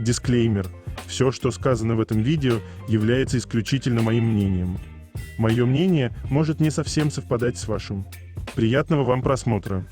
Дисклеймер. Все, что сказано в этом видео, является исключительно моим мнением. Мое мнение может не совсем совпадать с вашим. Приятного вам просмотра.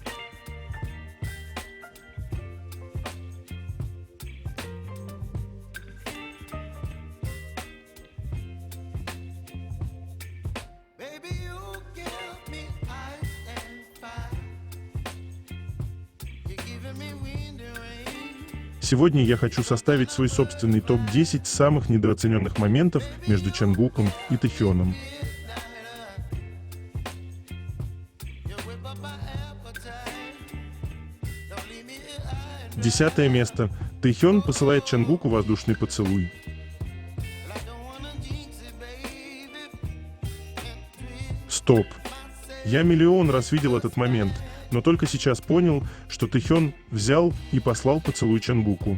Сегодня я хочу составить свой собственный топ-10 самых недооцененных моментов между Чонгуком и Тэхёном. 10 место. Тэхён посылает Чонгуку воздушный поцелуй. Стоп. Я миллион раз видел этот момент, но только сейчас понял, что Тэхён взял и послал поцелуй Чонгуку.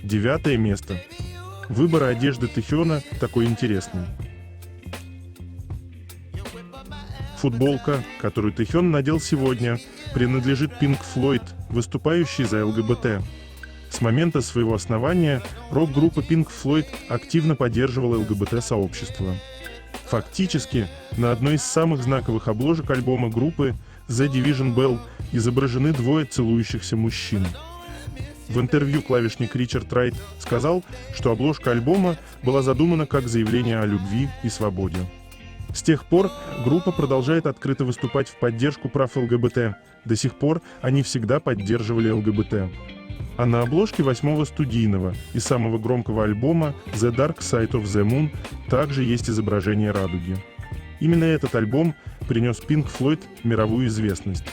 Девятое место. Выбор одежды Тэхёна такой интересный. Футболка, которую Тэхён надел сегодня, принадлежит Pink Floyd, выступающей за ЛГБТ. С момента своего основания рок-группа Pink Floyd активно поддерживала ЛГБТ-сообщество. Фактически, на одной из самых знаковых обложек альбома группы The Division Bell изображены двое целующихся мужчин. В интервью клавишник Ричард Райт сказал, что обложка альбома была задумана как заявление о любви и свободе. С тех пор группа продолжает открыто выступать в поддержку прав ЛГБТ. До сих пор они всегда поддерживали ЛГБТ. А на обложке 8-го студийного и самого громкого альбома The Dark Side of the Moon также есть изображение радуги. Именно этот альбом принес Pink Floyd мировую известность.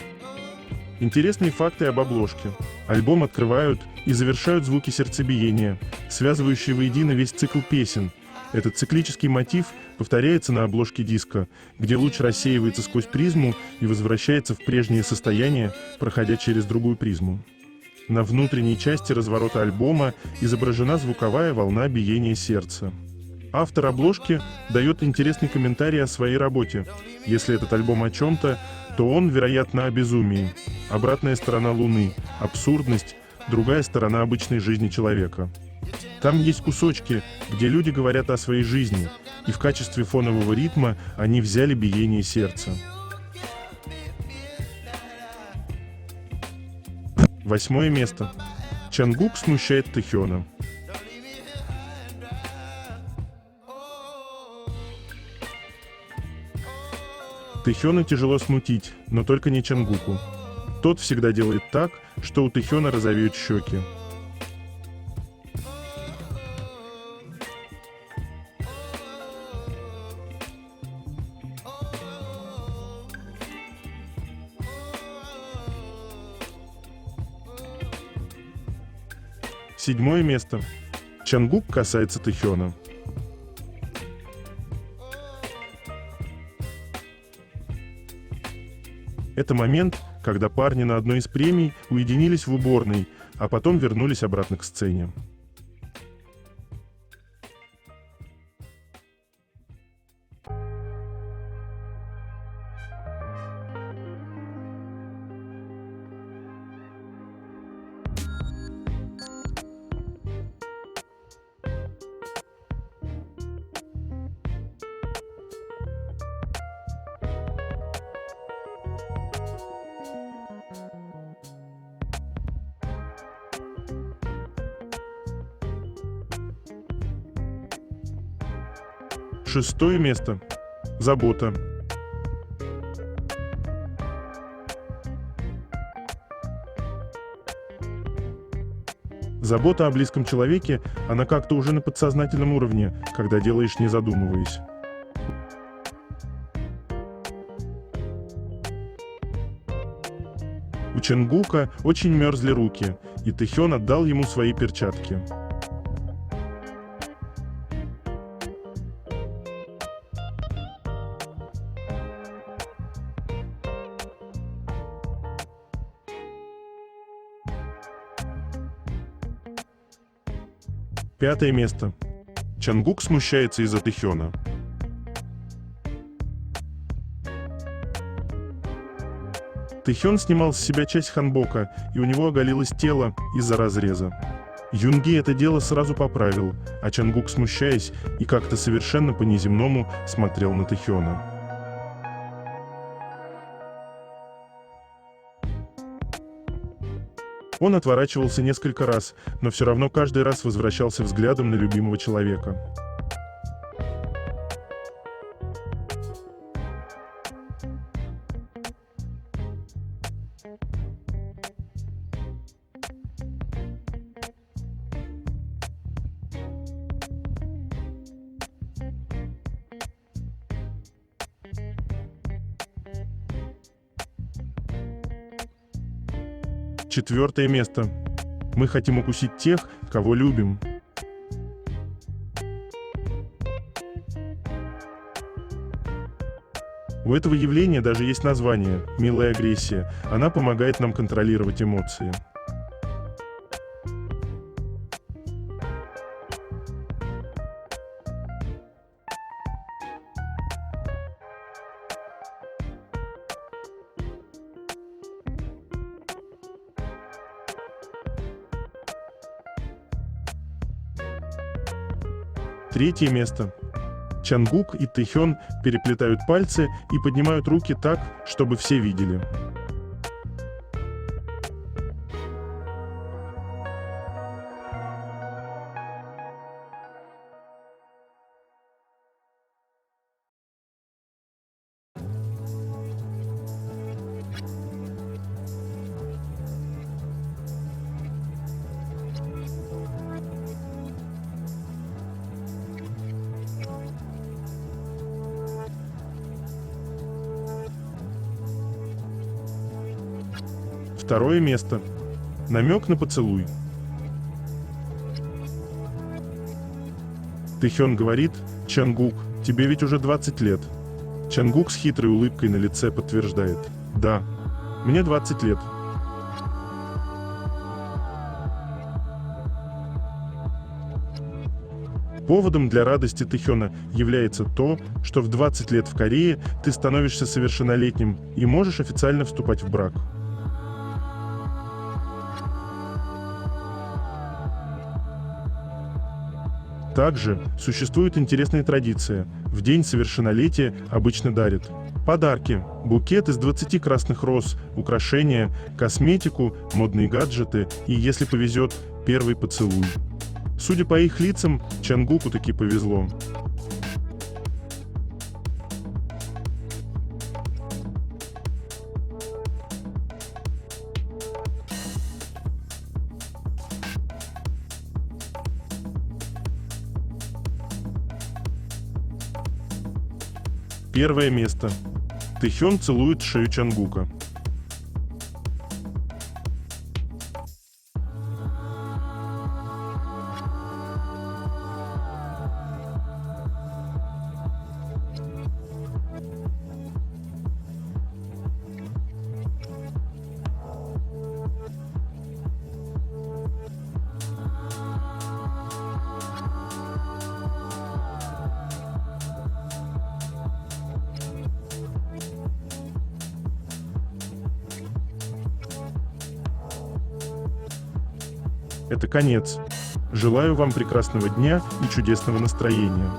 Интересные факты об обложке. Альбом открывают и завершают звуки сердцебиения, связывающие воедино весь цикл песен. Этот циклический мотив повторяется на обложке диска, где луч рассеивается сквозь призму и возвращается в прежнее состояние, проходя через другую призму. На внутренней части разворота альбома изображена звуковая волна биения сердца. Автор обложки дает интересный комментарий о своей работе. Если этот альбом о чем-то, то он, вероятно, о безумии. Обратная сторона Луны, абсурдность, другая сторона обычной жизни человека. Там есть кусочки, где люди говорят о своей жизни, и в качестве фонового ритма они взяли биение сердца. 8 место. Чонгук смущает Тэхёна. Тэхёна тяжело смутить, но только не Чонгуку. Тот всегда делает так, что у Тэхёна розовеют щеки. Седьмое место. Чонгук касается Тэхёна. Это момент, когда парни на одной из премий уединились в уборной, а потом вернулись обратно к сцене. Шестое место. Забота. Забота о близком человеке, она как-то уже на подсознательном уровне, когда делаешь не задумываясь. У Чонгука очень мерзли руки, и Тэхён отдал ему свои перчатки. 5 место. Чангук смущается из-за Тэхёна. Тэхён снимал с себя часть ханбока, и у него оголилось тело из-за разреза. Юнги это дело сразу поправил, а Чангук, смущаясь и как-то совершенно по-неземному, смотрел на Тэхёна. Он отворачивался несколько раз, но все равно каждый раз возвращался взглядом на любимого человека. Четвертое место. Мы хотим укусить тех, кого любим. У этого явления даже есть название – милая агрессия. Она помогает нам контролировать эмоции. Третье место. Чангук и Тэхён переплетают пальцы и поднимают руки так, чтобы все видели. Второе место. Намек на поцелуй. Тэхён говорит: «Чангук, тебе ведь уже 20 лет». Чангук с хитрой улыбкой на лице подтверждает: «Да, мне 20 лет». Поводом для радости Тэхёна является то, что в 20 лет в Корее ты становишься совершеннолетним и можешь официально вступать в брак. Также существует интересная традиция. В день совершеннолетия обычно дарят подарки, букет из 20 красных роз, украшения, косметику, модные гаджеты и, если повезет, первый поцелуй. Судя по их лицам, Чангуку таки повезло. Первое место. Тэхён целует шею Чангука. Это конец. Желаю вам прекрасного дня и чудесного настроения.